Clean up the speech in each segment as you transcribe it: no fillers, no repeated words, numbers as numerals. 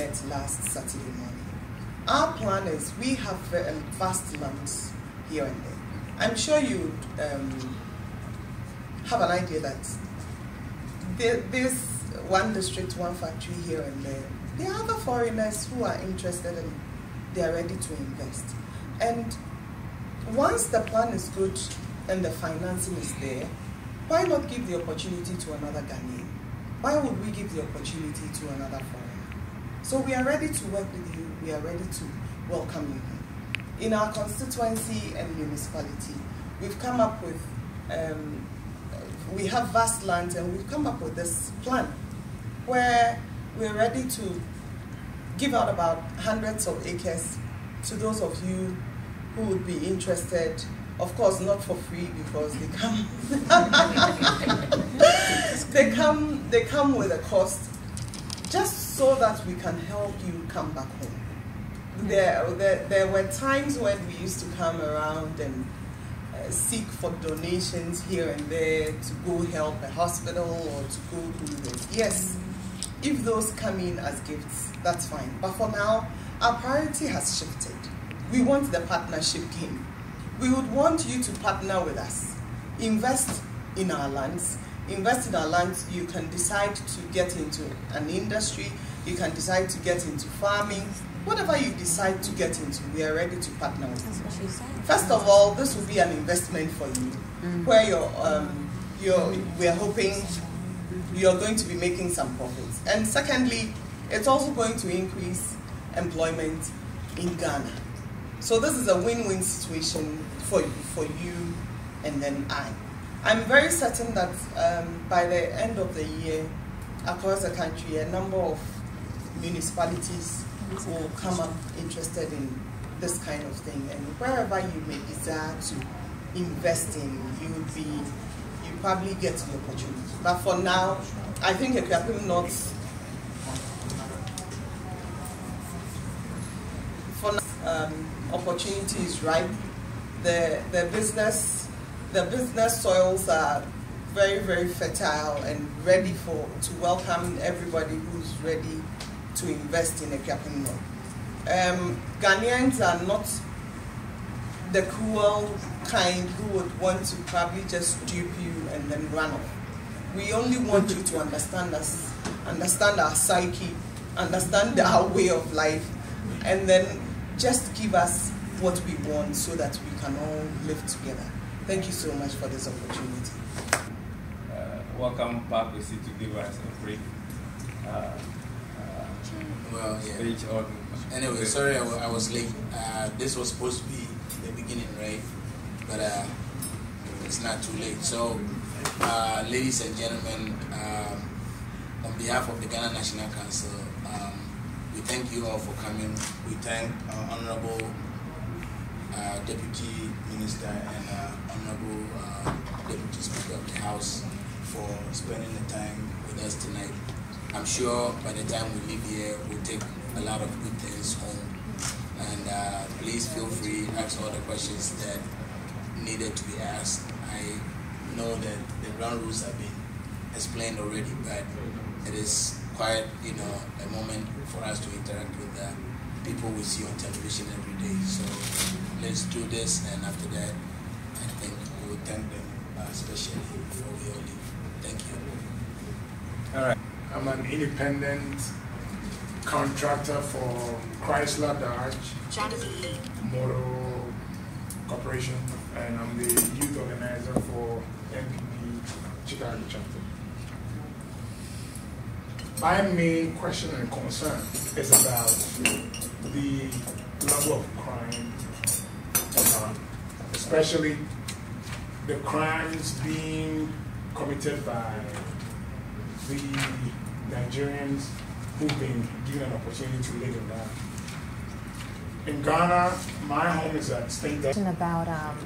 met last Saturday morning. Our plan is we have vast lands here and there. I'm sure you have an idea that there's one district, one factory here and there. There are other foreigners who are interested and they are ready to invest. And once the plan is good and the financing is there, why not give the opportunity to another Ghanaian? Why would we give the opportunity to another foreigner? So we are ready to work with you. We are ready to welcome you. In our constituency and municipality, we've come up with, we have vast lands, and we've come up with this plan where we're ready to give out about hundreds of acres to those of you who would be interested. Of course, not for free, because they come they come with a cost, just so that we can help you come back home. There were times when we used to come around and seek for donations here and there to go help a hospital or to go do this. Yes, if those come in as gifts, that's fine. But for now, our priority has shifted. We want the partnership game. We would want you to partner with us. Invest in our lands. Invest in our lands. You can decide to get into an industry. You can decide to get into farming. Whatever you decide to get into, we are ready to partner with you. First of all, this will be an investment for you, where we are hoping you're going to be making some profits. And secondly, it's also going to increase employment in Ghana. So this is a win-win situation for you and then I. I'm very certain that by the end of the year, across the country, a number of municipalities will come up interested in this kind of thing, and wherever you may desire to invest in, you probably get the opportunity. But for now, I think Akuapem North, for now, opportunity is ripe. The business soils are very, very fertile and ready to welcome everybody who's ready to invest in Akuapem North. Ghanaians are not the cruel kind who would want to probably just dupe you and then run off. We only want you to understand us, understand our psyche, understand our way of life, and then just give us what we want so that we can all live together. Thank you so much for this opportunity. Welcome back, to give us a break. Well, yeah. Anyway, sorry I was late. This was supposed to be the beginning, right? But it's not too late. So, ladies and gentlemen, on behalf of the Ghana National Council, we thank you all for coming. We thank our Honorable Deputy Minister and Honorable Deputy Speaker of the House for spending the time with us tonight. I'm sure by the time we leave here, we'll take a lot of good things home. And please feel free to ask all the questions that needed to be asked. I know that the ground rules have been explained already, but it is quite, a moment for us to interact with the people we see on television every day. So let's do this, and after that, I think we will thank them especially before we all leave. Thank you. All right. I'm an independent contractor for Chrysler Dodge Motor Corporation, and I'm the youth organizer for MPP Chicago chapter. My main question and concern is about the level of crime, especially the crimes being committed by the Nigerians who've been given an opportunity to live in Ghana. In Ghana, my home is at State. About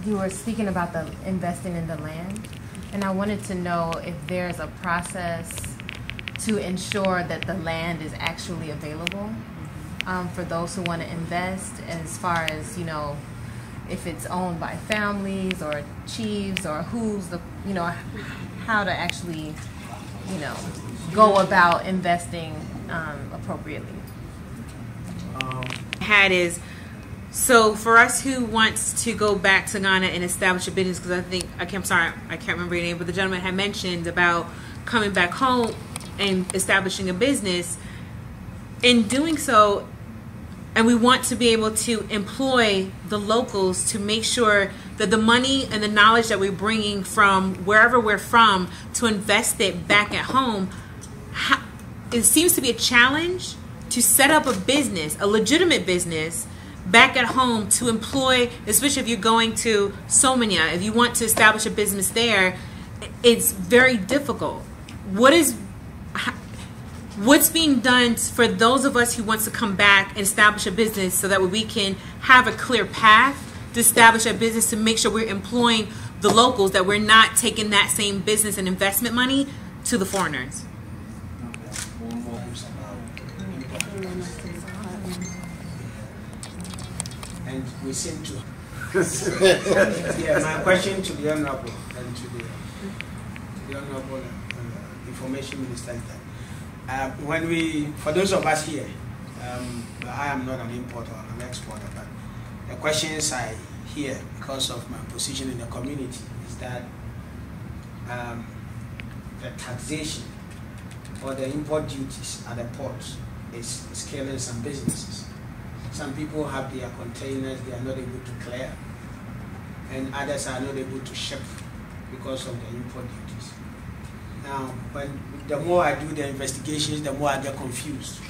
you were speaking about the investing in the land, and I wanted to know if there's a process to ensure that the land is actually available for those who want to invest, as far as if it's owned by families or chiefs, or who's the how to actually go about investing appropriately. Had is, so for us who wants to go back to Ghana and establish a business, because I can't remember your name, but the gentleman had mentioned about coming back home and establishing a business. In doing so, and we want to be able to employ the locals to make sure that the money and the knowledge that we're bringing from wherever we're from to invest it back at home, it seems to be a challenge to set up a business, a legitimate business, back at home to employ, especially if you're going to Somania, if you want to establish a business there, it's very difficult. What's being done for those of us who wants to come back and establish a business so that we can have a clear path to establish a business, to make sure we're employing the locals, that we're not taking that same business and investment money to the foreigners? And we seem to. Yeah, my question to the Honorable and to the Honorable Information Minister. For those of us here, I am not an importer or an exporter, but the questions I hear because of my position in the community is that the taxation or the import duties at the ports is killing some businesses. Some people have their containers they are not able to clear, and others are not able to ship because of the import duties. Now, the more I do the investigations, the more I get confused.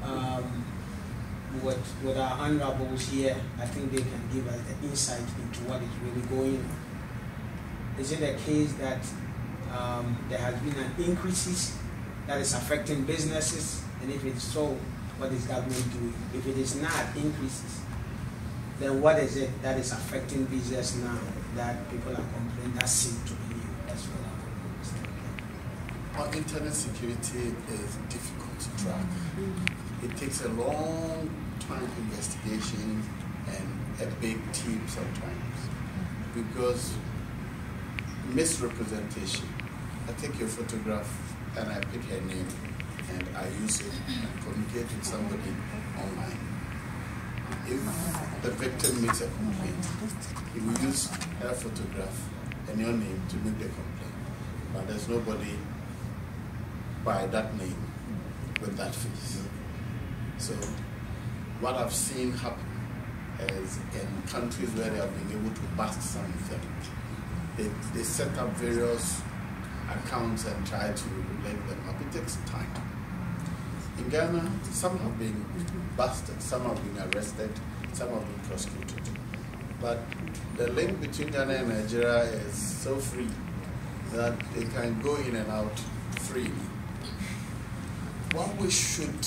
And with our honorables here, I think they can give us the insight into what is really going on. Is it a case that there has been an increase that is affecting businesses? And if it's so, what is government doing? If it is not increases, then what is it that is affecting business now that people are complaining that seem to be new? That's what I understand. Internet security is difficult to track. It takes a long time investigation and a big team sometimes, because misrepresentation. I take your photograph and I pick her name and I use it and communicate with somebody online. If the victim makes a complaint, he will use her photograph and your name to make the complaint. But there's nobody by that name with that face. So what I've seen happen is in countries where they have been able to bust something, they set up various accounts and try to link them up. It takes time. In Ghana, some have been busted, some have been arrested, some have been prosecuted. But the link between Ghana and Nigeria is so free that they can go in and out freely. What we should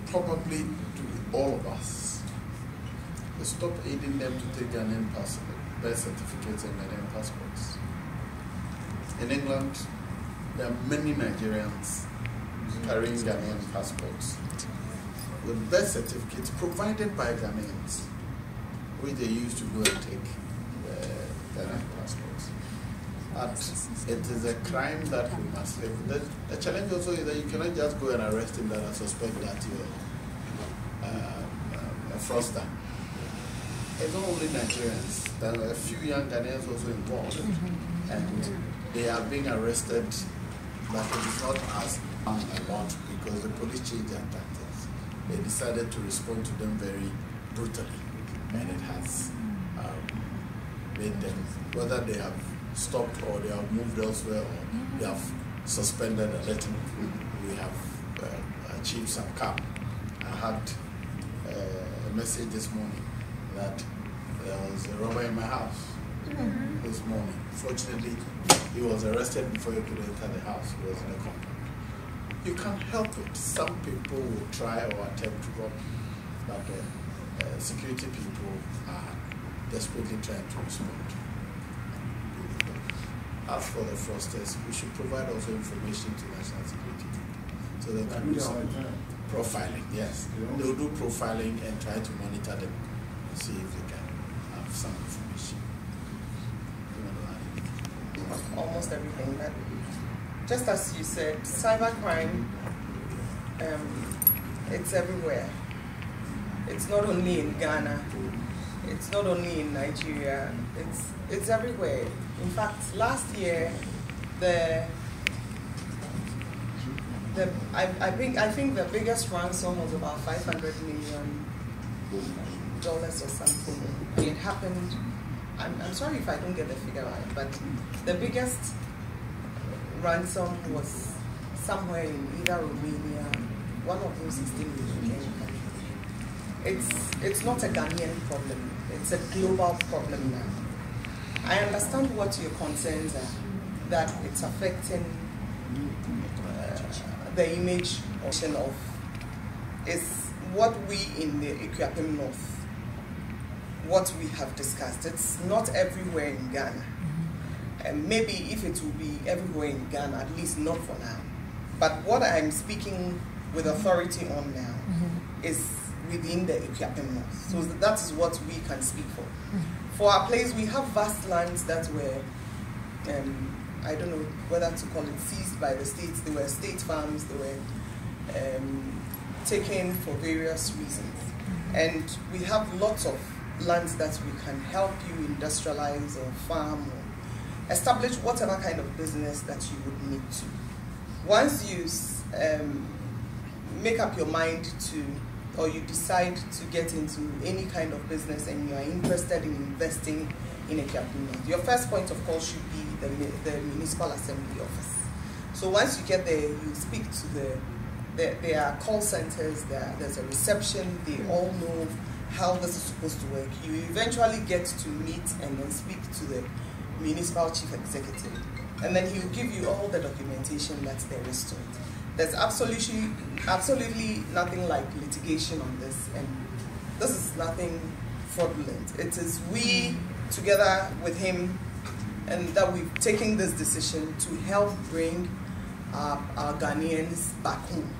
probably do, all of us, is stop aiding them to take Ghanaian birth certificates and Ghanaian passports. In England, there are many Nigerians carrying Ghanaian passports with birth certificates provided by Ghanaians, which they use to go and take Ghanaian passports. But it is a crime that we must live. The challenge also is that you cannot just go and arrest him that I suspect that you're a fraudster. It's not only Nigerians. There are a few young Ghanaians also involved, and they are being arrested, but it is not as a lot because the police changed their tactics. They decided to respond to them very brutally, and it has made them, whether they have stopped or they have moved elsewhere or they have suspended a little. We have achieved some calm. I had a message this morning that there was a robber in my house this morning. Fortunately, he was arrested before he could enter the house. He was in a compound. You can't help it. Some people will try or attempt to rob you, but security people are desperately trying to respond. As for the fraudsters, we should provide also information to national security people so they can do some profiling. Yes, they'll do profiling and try to monitor them, see if they can have some information. Almost everything. But just as you said, cybercrime it's everywhere. It's not only in Ghana. It's not only in Nigeria. It's everywhere. In fact, last year, I think the biggest ransom was about $500 million or something. It happened. I'm sorry if I don't get the figure right, but the biggest ransom was somewhere in either Romania, one of those 16 European countries. It's not a Ghanaian problem. It's a global problem now. I understand what your concerns are, that it's affecting the image of is what we in the Akuapem North, what we have discussed. It's not everywhere in Ghana. And maybe if it will be everywhere in Ghana, at least not for now. But what I'm speaking with authority on now is within the Akuapem North. So that is what we can speak for. For our place, we have vast lands that were, I don't know whether to call it seized by the states. They were state farms. They were taken for various reasons. And we have lots of lands that we can help you industrialize or farm or establish whatever kind of business that you would need to. Once you make up your mind to, or you decide to get into any kind of business and you are interested in investing in Akuapem North, your first point of call should be the Municipal Assembly Office. So once you get there, you speak to there are call centers, there's a reception, they all know how this is supposed to work. You eventually get to meet and then speak to the Municipal Chief Executive, and then he will give you all the documentation that there is to it. There's absolutely nothing like litigation on this, and this is nothing fraudulent. It is we, together with him, and that we've taken this decision to help bring our Ghanaians back home.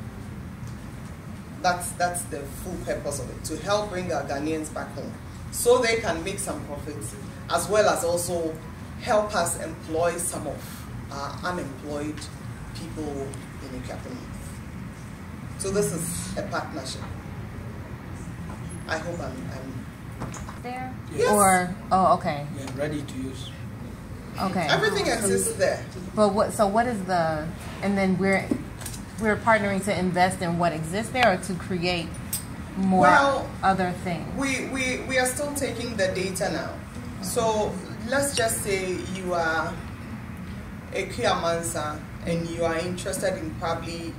That's the full purpose of it, to help bring our Ghanaians back home so they can make some profits, as well as also help us employ some of our unemployed people in Akuapem North. So this is a partnership. I hope I'm there? Yes. Or, oh, okay. We are ready to use. Okay. Everything exists there. But what is the, and then we're partnering to invest in what exists there or to create more other things? We are still taking the data now. So let's just say you are a Kiamansa and you are interested in probably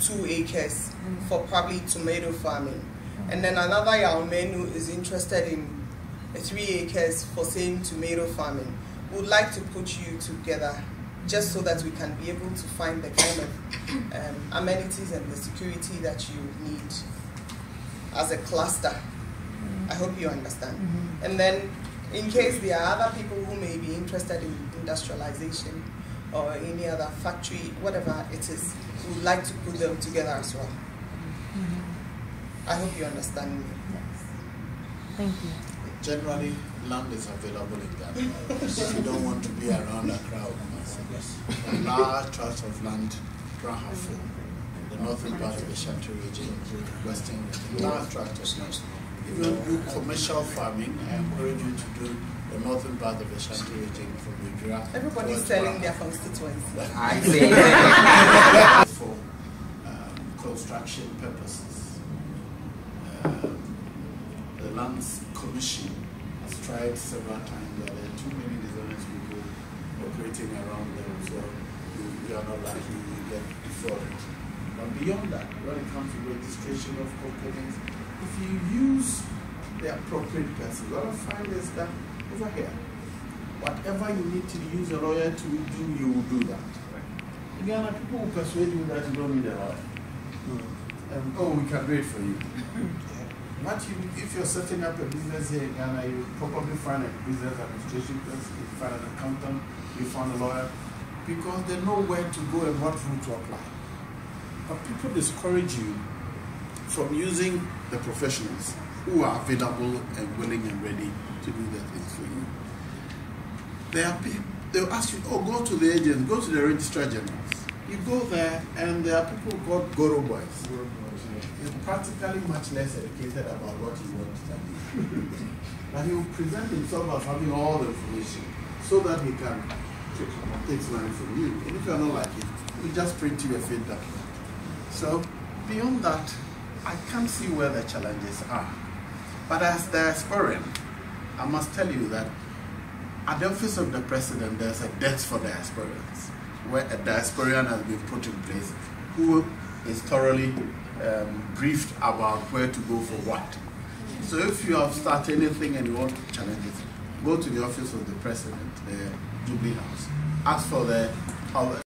2 acres for probably tomato farming. And then another Yaomenu is interested in 3 acres for same tomato farming. We would like to put you together just so that we can be able to find the kind of amenities and the security that you need as a cluster. I hope you understand. And then in case there are other people who may be interested in industrialization or any other factory, whatever it is, we would like to put them together as well. I hope you understand me. Yes. Thank you. Generally, land is available in Ghana. If you don't want to be around a crowd, a large tract of land, Brahafo, the northern part of the Ashanti region, western region, large tract of land. If you do commercial farming, I encourage you to do the northern part of the Ashanti region from Udra. Everybody's selling their constituency. I see. For construction purposes. The Lands Commission has tried several times. There are too many dishonest people operating around them, so you are not likely to get defrauded. But beyond that, when it comes to registration of companies, if you use the appropriate person, what I find is that over here, whatever you need to use a lawyer to do, you will do that. Again, people will persuade you that you don't need a lawyer. Oh, we can do it for you. But if you're setting up a business here in Ghana, you probably find a business administration person, you find an accountant, you find a lawyer, because they know where to go and what route to apply. But people discourage you from using the professionals who are available and willing and ready to do the things for you. There are people, they'll ask you, oh, go to the agents, go to the registrar generals. You go there, and there are people called Goro boys. You're practically much less educated about what you want to study. But he will present himself as having all the information so that he can take money from you. And if you're not like it, we just print you a fake document. So beyond that, I can't see where the challenges are. But as diasporan, I must tell you that at the office of the president, there's a desk for diasporians, where a diasporian has been put in place who is thoroughly briefed about where to go for what. So if you have started anything and you want to challenge it, go to the office of the president, the Jubilee House. Ask for the